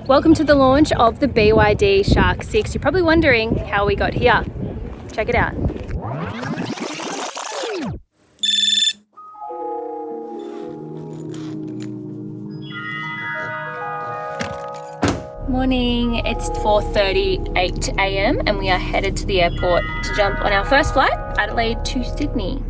Welcome to the launch of the BYD Shark 6. You're probably wondering how we got here. Check it out. Morning, it's 4:38 a.m. and we are headed to the airport to jump on our first flight, Adelaide to Sydney.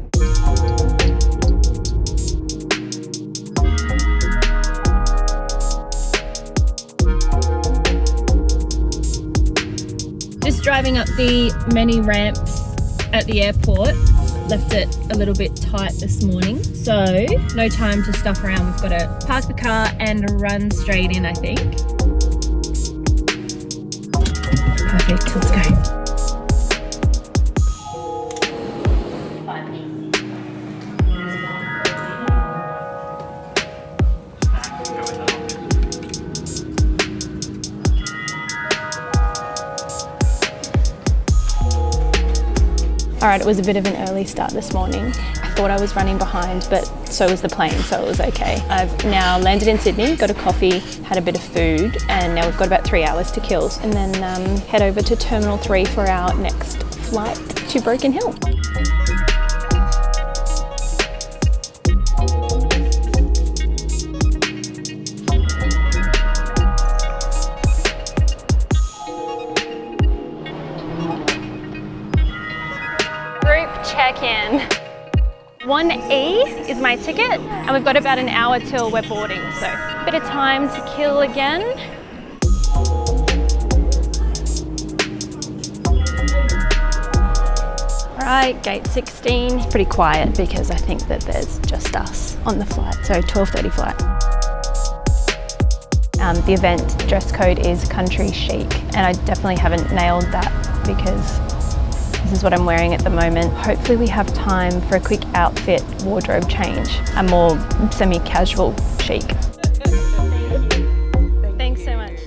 Just driving up the many ramps at the airport. Left it a little bit tight this morning, so no time to stuff around. We've got to park the car and run straight in, I think. Perfect, let's go. All right, it was a bit of an early start this morning. I thought I was running behind, but so was the plane, so it was okay. I've now landed in Sydney, got a coffee, had a bit of food, and now we've got about 3 hours to kill. And then head over to Terminal 3 for our next flight to Broken Hill. Check-in. 1E is my ticket, and we've got about an hour till we're boarding, so a bit of time to kill again. All right, gate 16. Pretty quiet because I think that there's just us on the flight, so 12:30 flight. The event dress code is country chic, and I definitely haven't nailed that because this is what I'm wearing at the moment. Hopefully we have time for a quick outfit wardrobe change, a more semi-casual chic. Thanks so much.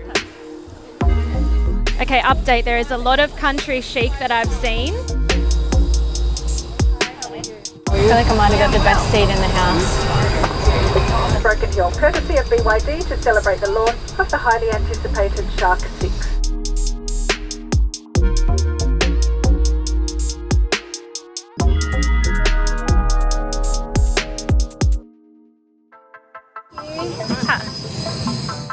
Okay, update. There is a lot of country chic that I've seen. I feel like I might have got the best seat in the house. Broken Hill, courtesy of BYD to celebrate the launch of the highly anticipated Shark 6.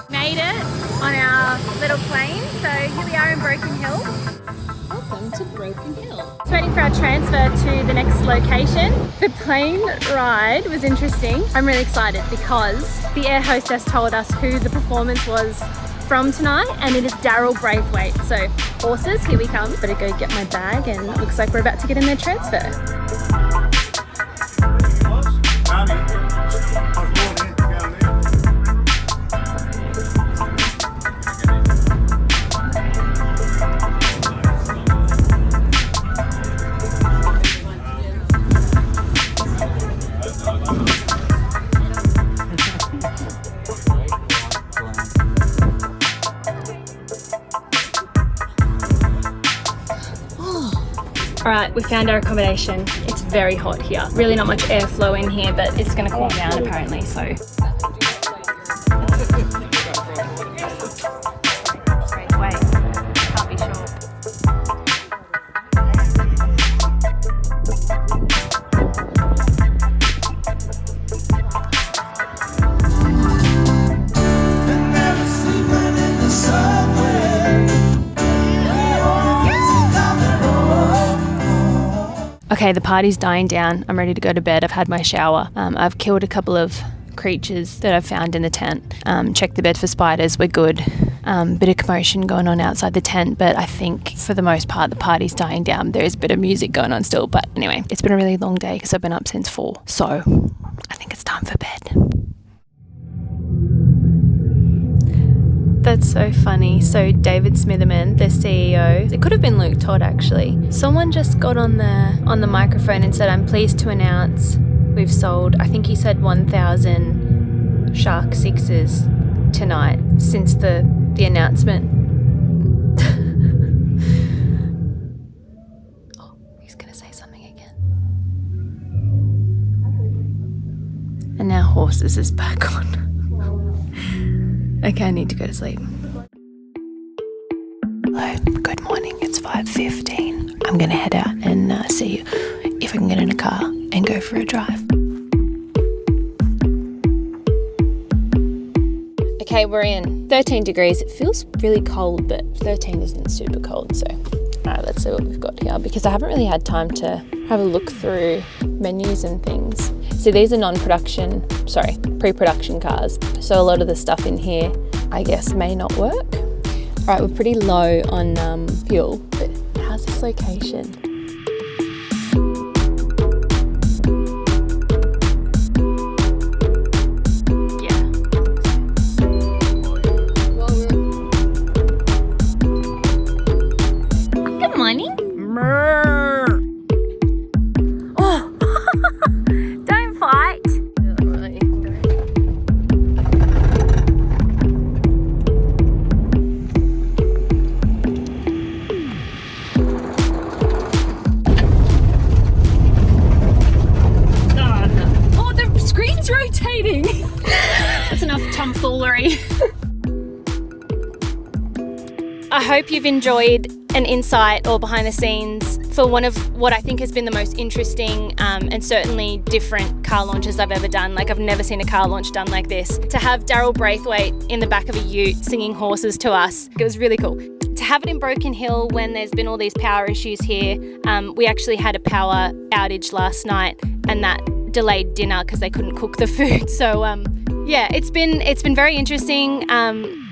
Made it on our little plane, so here we are in Broken Hill. Welcome to Broken Hill. Just waiting for our transfer to the next location. The plane ride was interesting. I'm really excited because the air hostess told us who the performance was from tonight, and it is Daryl Braithwaite. So horses, here we come. Better go get my bag, and it looks like we're about to get in their transfer. All right, we found our accommodation. It's very hot here. Really not much airflow in here, but it's gonna cool down apparently, so. Wait, can't be sure. Okay, the party's dying down. I'm ready to go to bed. I've had my shower. I've killed a couple of creatures that I've found in the tent. Checked the bed for spiders. We're good. Bit of commotion going on outside the tent, but I think for the most part the party's dying down. There is a bit of music going on still, but anyway, it's been a really long day because I've been up since 4. So I think it's time for bed. That's so funny. So David Smitherman, the CEO, it could have been Luke Todd actually. Someone just got on the microphone and said, "I'm pleased to announce we've sold," I think he said 1,000 Shark 6s tonight since the announcement. Oh, he's gonna say something again. And now horses is back on. Okay, I need to go to sleep. Hello, good morning. It's 5:15. I'm gonna head out and see if I can get in a car and go for a drive. Okay, we're in 13 degrees. It feels really cold, but 13 isn't super cold. So, all right, let's see what we've got here because I haven't really had time to have a look through menus and things. So these are pre-production cars. So a lot of the stuff in here, I guess, may not work. All right, we're pretty low on fuel, but how's this location? Good morning. Oh, don't fight. Oh, the screen's rotating. That's enough tomfoolery. I hope you've enjoyed an insight or behind the scenes for one of what I think has been the most interesting and certainly different car launches I've ever done. Like, I've never seen a car launch done like this. To have Daryl Braithwaite in the back of a ute singing horses to us, it was really cool. To have it in Broken Hill when there's been all these power issues here, we actually had a power outage last night and that delayed dinner because they couldn't cook the food. So yeah, it's been very interesting.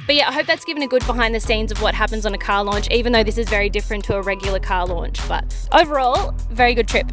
But yeah, I hope that's given a good behind the scenes of what happens on a car launch, even though this is very different to a regular car launch. But overall, very good trip.